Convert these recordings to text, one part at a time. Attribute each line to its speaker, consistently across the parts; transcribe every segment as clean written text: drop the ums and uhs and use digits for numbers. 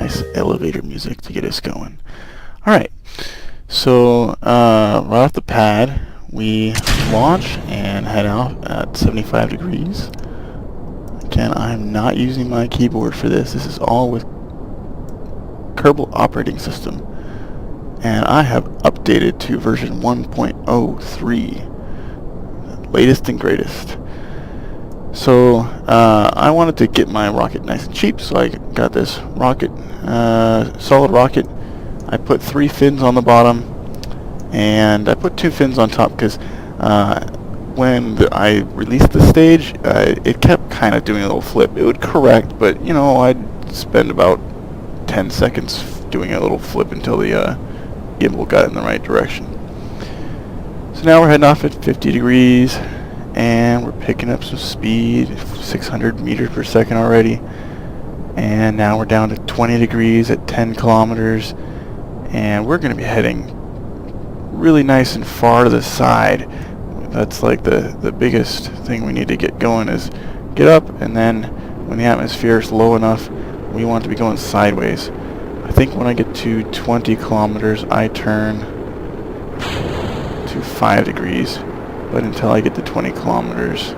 Speaker 1: nice elevator music to get us going. Alright, so right off the pad, we launch and head out at 75 degrees. Again, I'm not using my keyboard for this. This is all with Kerbal operating system. And I have updated to version 1.03, latest and greatest. So I wanted to get my rocket nice and cheap, so I got this rocket, solid rocket. I put 3 fins on the bottom, and I put 2 fins on top because when I released the stage, it kept kind of doing a little flip. It would correct, but you know, I'd spend about 10 seconds doing a little flip until the gimbal got in the right direction. So now we're heading off at 50 degrees, and we're picking up some speed, 600 meters per second already. And now we're down to 20 degrees at 10 kilometers, and we're going to be heading really nice and far to the side. That's like the biggest thing we need to get going is get up, and then when the atmosphere is low enough, we want to be going sideways. I think when I get to 20 kilometers, I turn to 5 degrees. But until I get to 20 kilometers,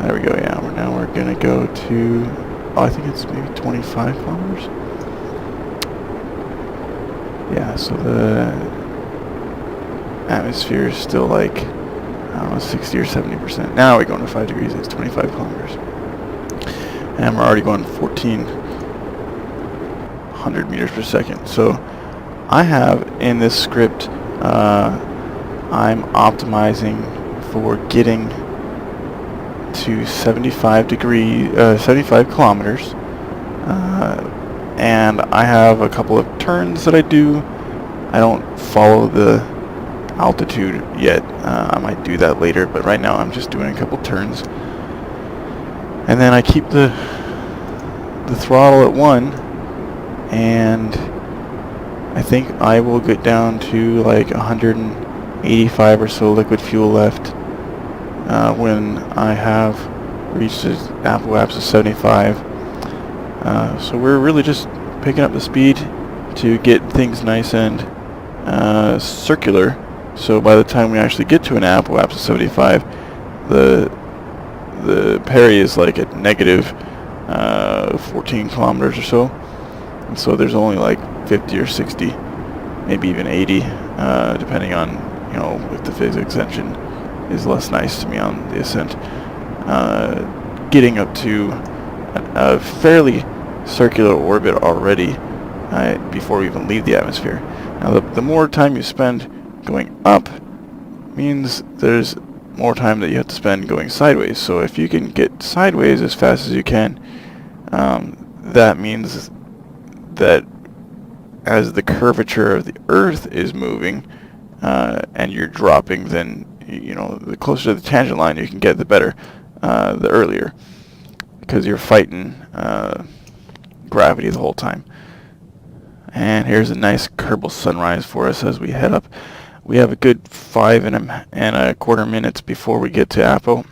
Speaker 1: there we go, yeah, now we're going to go to, I think it's maybe 25 kilometers. Yeah, so the atmosphere is still like, I don't know, 60 or 70%. Now we're going to 5 degrees, it's 25 kilometers. And we're already going 1,400 meters per second. So I have in this script, I'm optimizing for getting to 75 kilometers, and I have a couple of turns that I do. I don't follow the altitude yet. I might do that later, but right now I'm just doing a couple turns, and then I keep the throttle at 1, and I think I will get down to like 185 or so liquid fuel left when I have reached the apoapsis of 75. So we're really just picking up the speed to get things nice and circular. So by the time we actually get to an apoapsis of 75, the Perry is like at negative 14 kilometers or so. And so there's only like 50 or 60, maybe even 80, depending on, you know, if the physics engine is less nice to me on the Ascent. Getting up to a fairly circular orbit already before we even leave the atmosphere. Now the more time you spend going up means there's more time that you have to spend going sideways. So if you can get sideways as fast as you can, that means that as the curvature of the Earth is moving and you're dropping, then, you know, the closer to the tangent line you can get, the better, the earlier, because you're fighting gravity the whole time. And here's a nice Kerbal sunrise for us as we head up. We have a good 5.25 minutes before we get to Apo,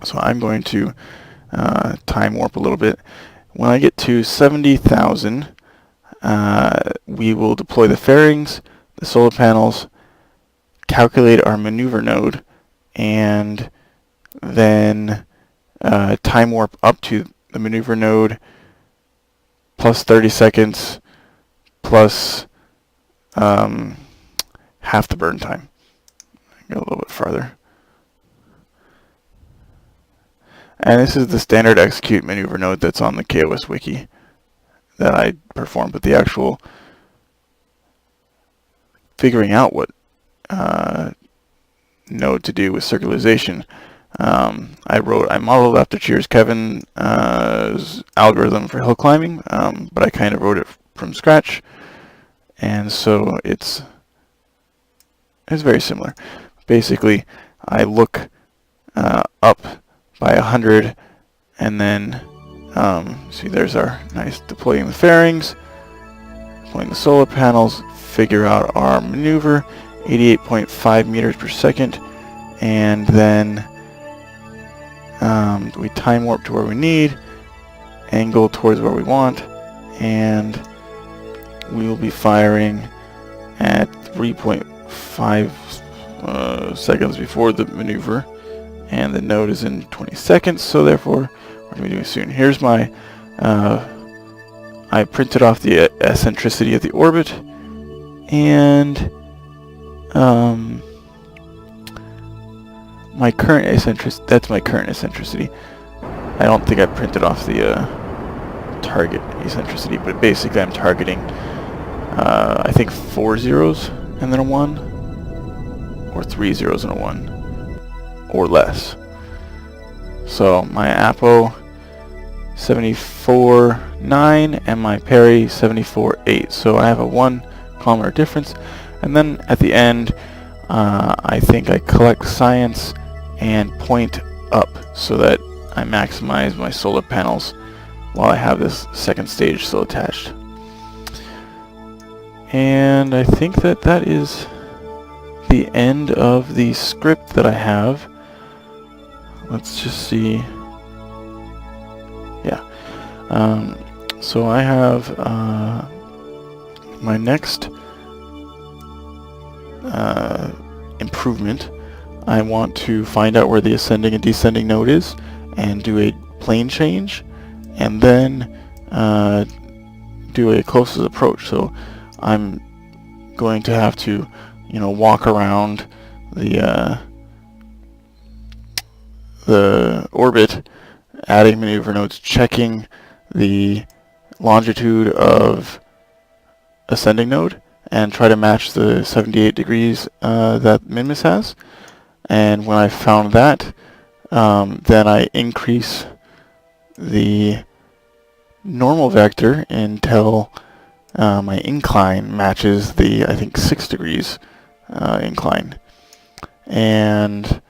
Speaker 1: so I'm going to time warp a little bit. When I get to 70,000, we will deploy the fairings, the solar panels, calculate our maneuver node, and then time warp up to the maneuver node plus 30 seconds plus half the burn time. Go a little bit farther. And this is the standard execute maneuver node that's on the KOS wiki that I performed, but the actual figuring out what node to do with circularization, I modeled after Cheers Kevin's algorithm for hill climbing, but I kind of wrote it from scratch, and so it's very similar. Basically, I look up by 100, and then see, there's our nice deploying the fairings, deploying the solar panels, figure out our maneuver, 88.5 meters per second, and then we time warp to where we need, angle towards where we want, and we will be firing at 3.5 seconds before the maneuver, and the node is in 20 seconds, so therefore we're going to be doing soon. Here's my I printed off the eccentricity of the orbit, and my current eccentricity, that's my current eccentricity. I don't think I printed off the target eccentricity, but basically I'm targeting I think 4 zeros and then a 1, or 3 zeros and a 1, or less. So my Apo 74.9 and my Parry 74.8. So I have a 1 kilometer difference, and then at the end I think I collect science and point up so that I maximize my solar panels while I have this second stage still attached. And I think that that is the end of the script that I have. Let's just see. Yeah. So I have my next improvement. I want to find out where the ascending and descending node is and do a plane change, and then do a closest approach. So I'm going to have to, walk around the orbit, adding maneuver nodes, checking the longitude of ascending node, and try to match the 78 degrees that Minmus has. And when I found that, then I increase the normal vector until my incline matches the, I think, 6 degrees incline. And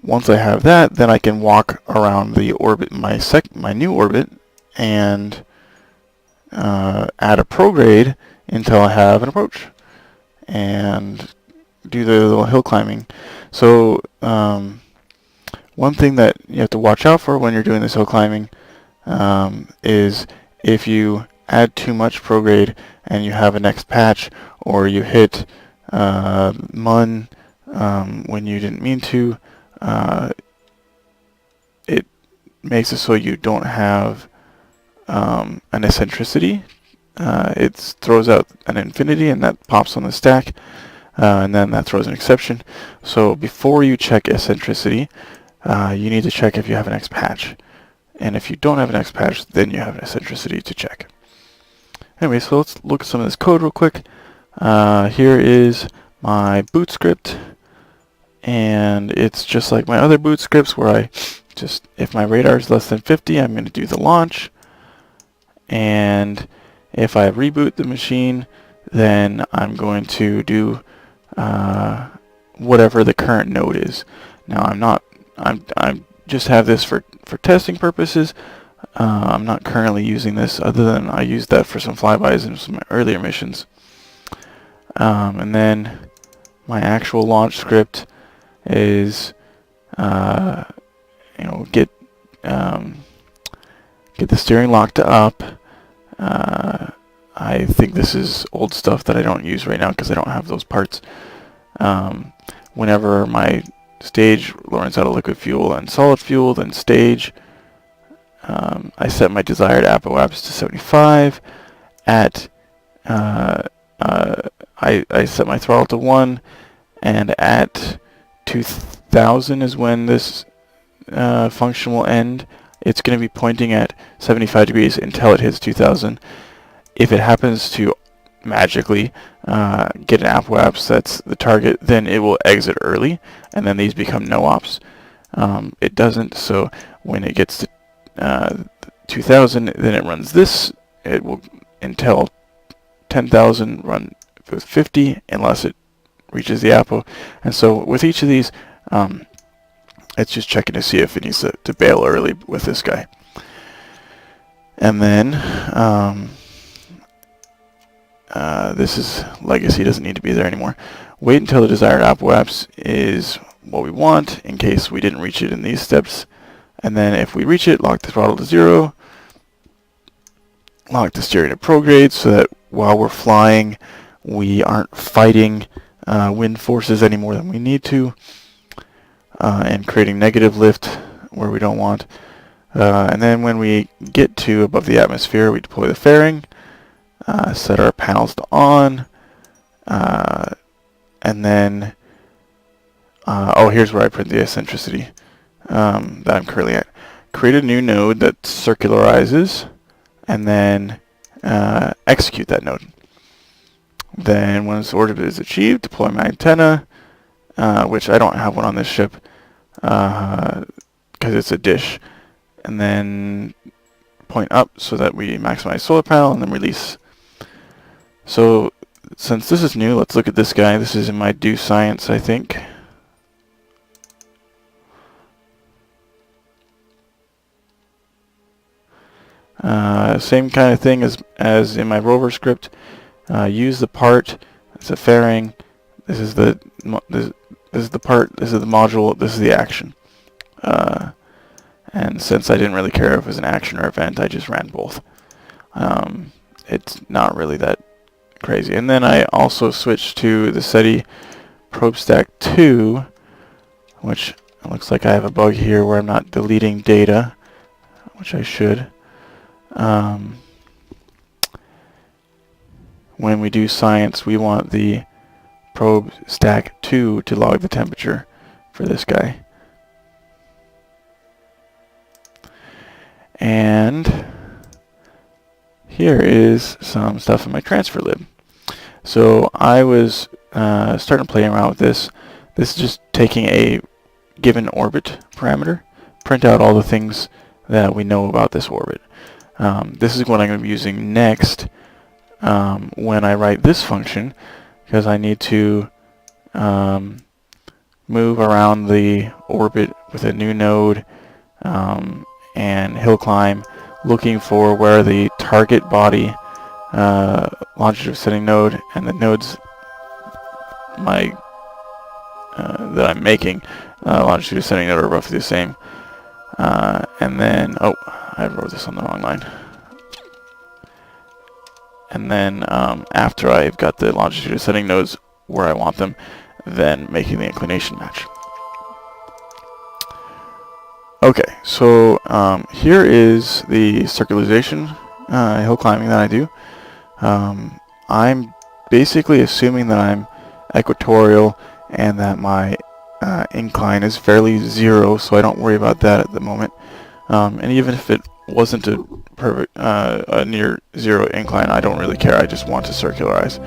Speaker 1: once I have that, then I can walk around the orbit, my new orbit, and add a prograde until I have an approach, and do the little hill climbing. So one thing that you have to watch out for when you're doing this hill climbing is if you add too much prograde and you have a next patch, or you hit MUN when you didn't mean to, it makes it so you don't have an eccentricity. It throws out an infinity, and that pops on the stack, and then that throws an exception. So before you check eccentricity, you need to check if you have an X patch. And if you don't have an X patch, then you have an eccentricity to check. Anyway, so let's look at some of this code real quick. Here is my boot script, and it's just like my other boot scripts where I just, if my radar is less than 50, I'm going to do the launch. And if I reboot the machine, then I'm going to do whatever the current node is. Now I'm just have this for testing purposes. I'm not currently using this, other than I used that for some flybys in some earlier missions. And then my actual launch script is get the steering locked up. I think this is old stuff that I don't use right now because I don't have those parts. Whenever my stage learns out of liquid fuel and solid fuel, then stage, I set my desired apoapse to 75. At I set my throttle to 1, and at 2000 is when this function will end. It's going to be pointing at 75 degrees until it hits 2000. If it happens to magically get an apoapse that's the target, then it will exit early, and then these become no ops. It doesn't, so when it gets to 2000, then it runs this. It will until 10,000 run with 50 unless it reaches the apo. And so with each of these, it's just checking to see if it needs to bail early with this guy. And then this is legacy, doesn't need to be there anymore. Wait until the desired apoapse is what we want in case we didn't reach it in these steps. And then if we reach it, lock the throttle to 0. lock the steering to prograde so that while we're flying, we aren't fighting wind forces any more than we need to, and creating negative lift where we don't want. And then when we get to above the atmosphere, we deploy the fairing, set our panels to on, and then, oh, here's where I put the eccentricity that I'm currently at. Create a new node that circularizes, and then execute that node. Then once orbit is achieved, deploy my antenna, which I don't have one on this ship because it's a dish, and then point up so that we maximize solar panel and then release. So since this is new, let's look at this guy. This is in my do science, I think. Same kind of thing as in my rover script. Use the part. It's a fairing. This is the part. This is the module. This is the action. And since I didn't really care if it was an action or event, I just ran both. It's not really that crazy. And then I also switched to the SETI probe stack 2, which it looks like I have a bug here where I'm not deleting data, which I should. When we do science, we want the probe stack 2 to log the temperature for this guy. And here is some stuff in my transfer lib. So I was starting to play around with this. This is just taking a given orbit parameter, print out all the things that we know about this orbit. This is what I'm going to be using next when I write this function, because I need to move around the orbit with a new node and hill climb, looking for where the target body longitude setting node and the nodes that I'm making longitude setting node are roughly the same. And then, oh, I wrote this on the wrong line. And then after I've got the longitude setting nodes where I want them, then making the inclination match. Okay, so here is the circularization hill climbing that I do. I'm basically assuming that I'm equatorial and that my incline is fairly zero, so I don't worry about that at the moment. And even if it wasn't a perfect, a near zero incline, I don't really care. I just want to circularize.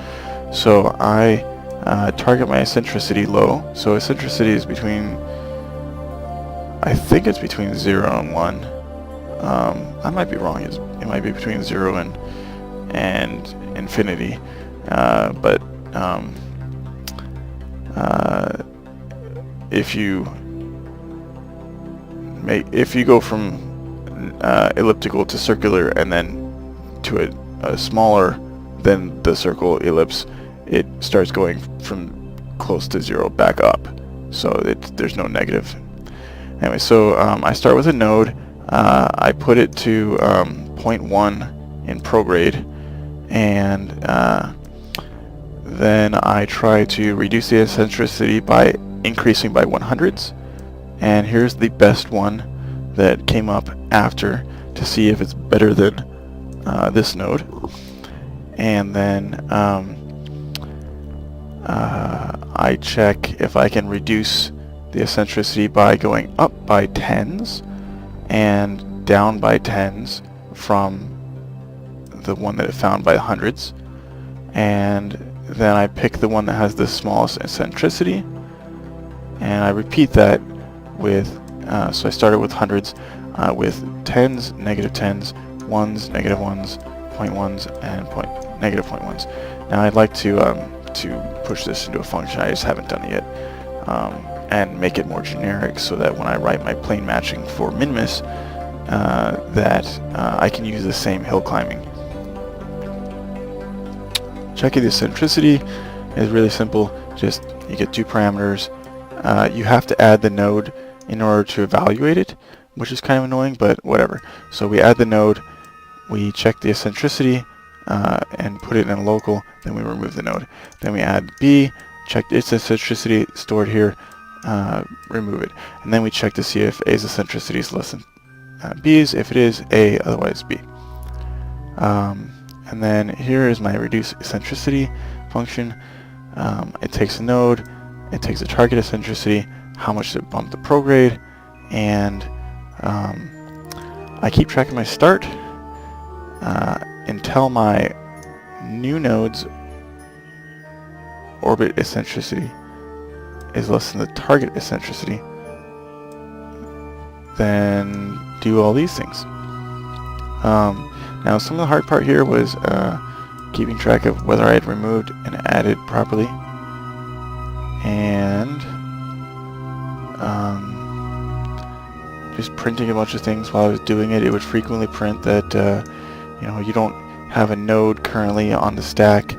Speaker 1: So I target my eccentricity low. So eccentricity is between, I think it's between 0 and 1. I might be wrong. It might be between 0 and infinity. But if you go from elliptical to circular and then to a smaller than the circle ellipse, it starts going from close to 0 back up. So there's no negative. Anyway, so I start with a node. I put it to 0.1 in prograde, and then I try to reduce the eccentricity by increasing by 100ths. And here's the best one that came up after to see if it's better than this node. And then I check if I can reduce the eccentricity by going up by 10s and down by 10s from the one that it found by hundreds. And then I pick the one that has the smallest eccentricity, and I repeat that with so I started with hundreds, with 10s, negative 10s, 1s, negative 1s, 0.1s, and negative 0.1s. Now I'd like to push this into a function. I just haven't done it yet, and make it more generic so that when I write my plane matching for Minmus, that I can use the same hill climbing. Checking the eccentricity is really simple. Just you get 2 parameters. You have to add the node in order to evaluate it, which is kind of annoying, but whatever. So we add the node, we check the eccentricity and put it in a local, then we remove the node. Then we add B, check its eccentricity stored here, remove it. And then we check to see if A's eccentricity is less than B's. If it is, A, otherwise B. And then here is my reduce eccentricity function. It takes a node, it takes a target eccentricity, how much to bump the prograde, and I keep track of my start until my new node's orbit eccentricity is less than the target eccentricity. Then do all these things. Now some of the hard part here was keeping track of whether I had removed and added properly, and just printing a bunch of things while I was doing it. It would frequently print that you don't have a node currently on the stack,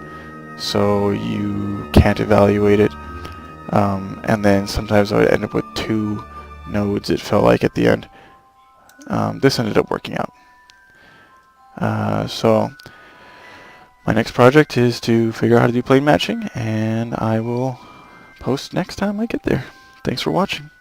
Speaker 1: so you can't evaluate it. And then sometimes I would end up with 2 nodes, it felt like, at the end. This ended up working out. So my next project is to figure out how to do plane matching, and I will post next time I get there. Thanks for watching.